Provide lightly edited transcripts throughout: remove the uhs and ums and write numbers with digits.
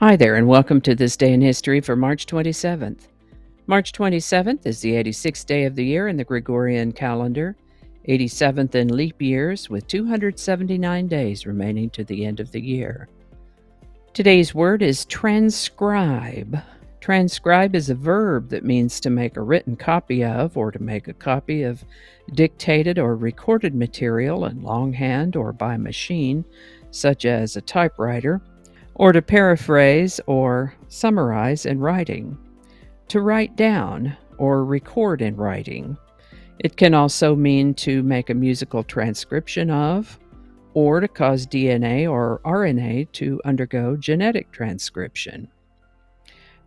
Hi there, and welcome to this day in history for March 27th. March 27th is the 86th day of the year in the Gregorian calendar, 87th in leap years, with 279 days remaining to the end of the year. Today's word is transcribe. Transcribe is a verb that means to make a written copy of or to make a copy of dictated or recorded material in longhand or by machine, such as a typewriter, or to paraphrase or summarize in writing, to write down or record in writing. It can also mean to make a musical transcription of, or to cause DNA or RNA to undergo genetic transcription.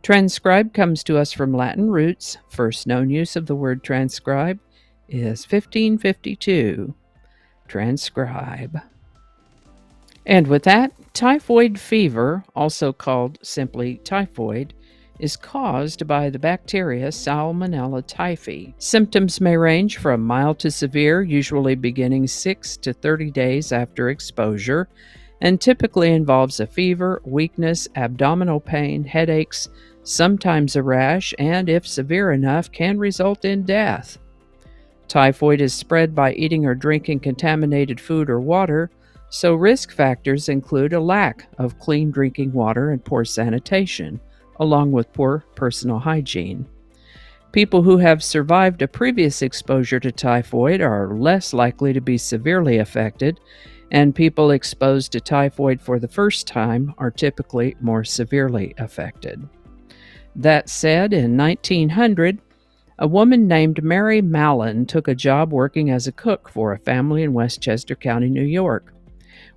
Transcribe comes to us from Latin roots. First known use of the word transcribe is 1552. Transcribe. And with that, typhoid fever, also called simply typhoid, is caused by the bacteria Salmonella typhi. Symptoms may range from mild to severe, usually beginning 6 to 30 days after exposure, and typically involves a fever, weakness, abdominal pain, headaches, sometimes a rash, and if severe enough, can result in death. Typhoid is spread by eating or drinking contaminated food or water, so risk factors include a lack of clean drinking water and poor sanitation, along with poor personal hygiene. People who have survived a previous exposure to typhoid are less likely to be severely affected, and people exposed to typhoid for the first time are typically more severely affected. That said, in 1900, a woman named Mary Mallon took a job working as a cook for a family in Westchester County, New York.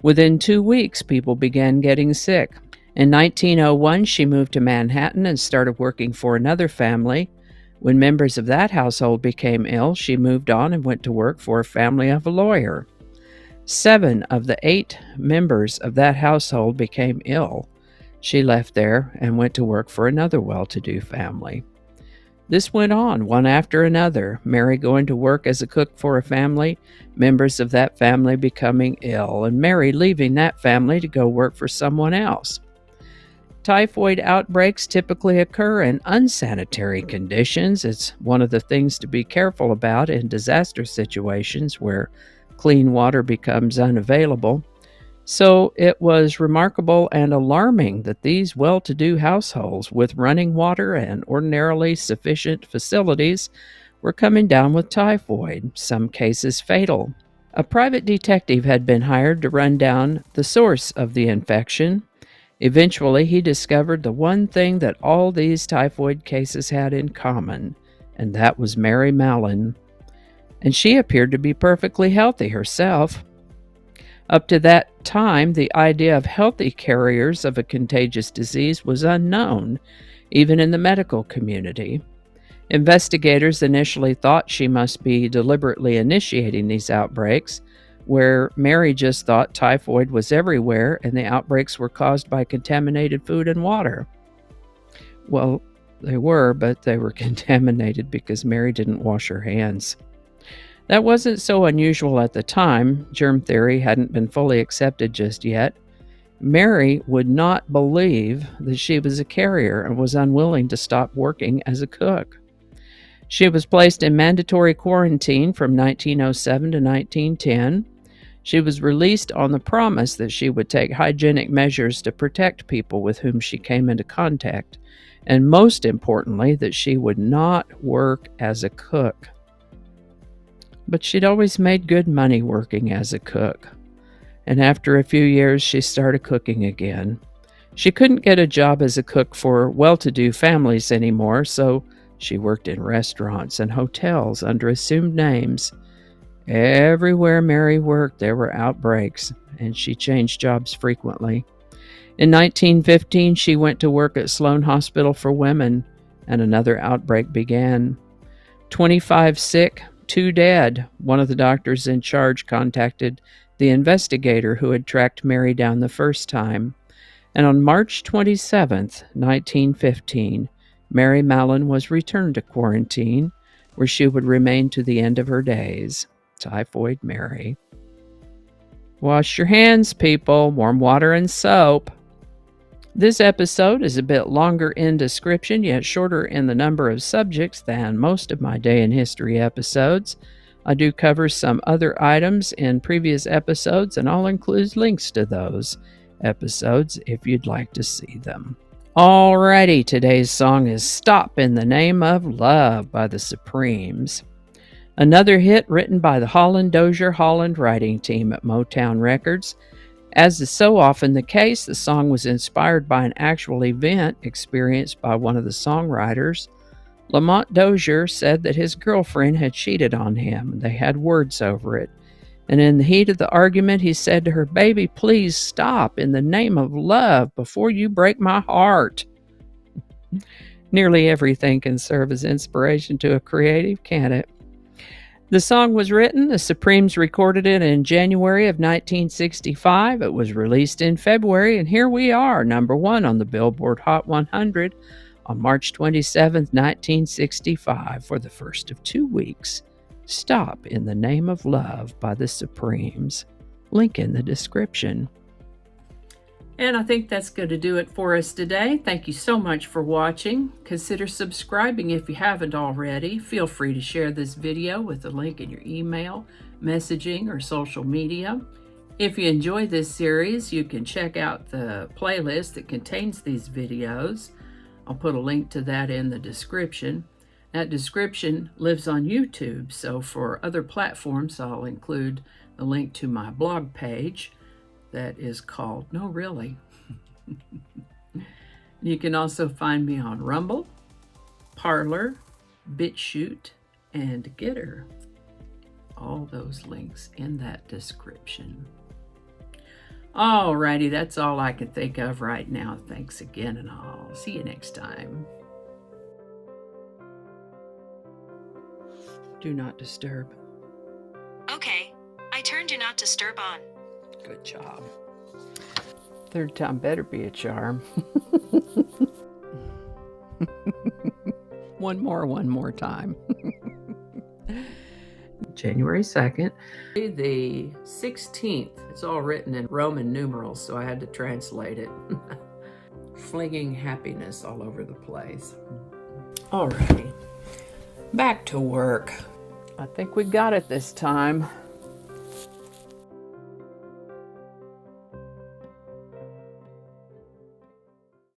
Within 2 weeks, people began getting sick. In 1901, she moved to Manhattan and started working for another family. When members of that household became ill, she moved on and went to work for a family of a lawyer. 7 of the 8 members of that household became ill. She left there and went to work for another well-to-do family. This went on one after another, Mary going to work as a cook for a family, members of that family becoming ill, and Mary leaving that family to go work for someone else. Typhoid outbreaks typically occur in unsanitary conditions. It's one of the things to be careful about in disaster situations where clean water becomes unavailable. So it was remarkable and alarming that these well-to-do households with running water and ordinarily sufficient facilities were coming down with typhoid, some cases fatal. A private detective had been hired to run down the source of the infection. Eventually, he discovered the one thing that all these typhoid cases had in common, and that was Mary Mallon. And she appeared to be perfectly healthy herself. Up to that time, the idea of healthy carriers of a contagious disease was unknown, even in the medical community. Investigators initially thought she must be deliberately initiating these outbreaks, where Mary just thought typhoid was everywhere and the outbreaks were caused by contaminated food and water. Well, they were, but they were contaminated because Mary didn't wash her hands. That wasn't so unusual at the time. Germ theory hadn't been fully accepted just yet. Mary would not believe that she was a carrier and was unwilling to stop working as a cook. She was placed in mandatory quarantine from 1907 to 1910. She was released on the promise that she would take hygienic measures to protect people with whom she came into contact, and most importantly, that she would not work as a cook. But she'd always made good money working as a cook, and after a few years, she started cooking again. She couldn't get a job as a cook for well-to-do families anymore, so she worked in restaurants and hotels under assumed names. Everywhere Mary worked, there were outbreaks, and she changed jobs frequently. In 1915, she went to work at Sloan Hospital for Women, and another outbreak began. 25 sick, 2 dead. One of the doctors in charge contacted the investigator who had tracked Mary down the first time. And on March 27, 1915, Mary Mallon was returned to quarantine, where she would remain to the end of her days. Typhoid Mary. Wash your hands, people. Warm water and soap. This episode is a bit longer in description, yet shorter in the number of subjects than most of my Day in History episodes. I do cover some other items in previous episodes, and I'll include links to those episodes if you'd like to see them. Alrighty, today's song is Stop in the Name of Love by the Supremes. Another hit written by the Dozier Holland writing team at Motown Records. As is so often the case, the song was inspired by an actual event experienced by one of the songwriters. Lamont Dozier said that his girlfriend had cheated on him, and they had words over it. And in the heat of the argument, he said to her, "Baby, please stop in the name of love before you break my heart." Nearly everything can serve as inspiration to a creative, can't it? The song was written, the Supremes recorded it in January of 1965. It was released in February, and here we are, number one on the Billboard Hot 100 on March 27, 1965, for the first of 2 weeks. Stop in the Name of Love by the Supremes. Link in the description. And I think that's going to do it for us today. Thank you so much for watching. Consider subscribing if you haven't already. Feel free to share this video with a link in your email, messaging, or social media. If you enjoy this series, you can check out the playlist that contains these videos. I'll put a link to that in the description. That description lives on YouTube, so for other platforms, I'll include the link to my blog page. That is called No Really. You can also find me on Rumble, Parler, BitChute, and Getter. All those links in that description. Alrighty, that's all I can think of right now. Thanks again, and I'll see you next time. Do not disturb. Okay, I turned Do Not Disturb on. Good job. Third time better be a charm. One more time. January 2nd. The 16th. It's all written in Roman numerals, so I had to translate it. Flinging happiness all over the place. Alrighty. Back to work. I think we got it this time.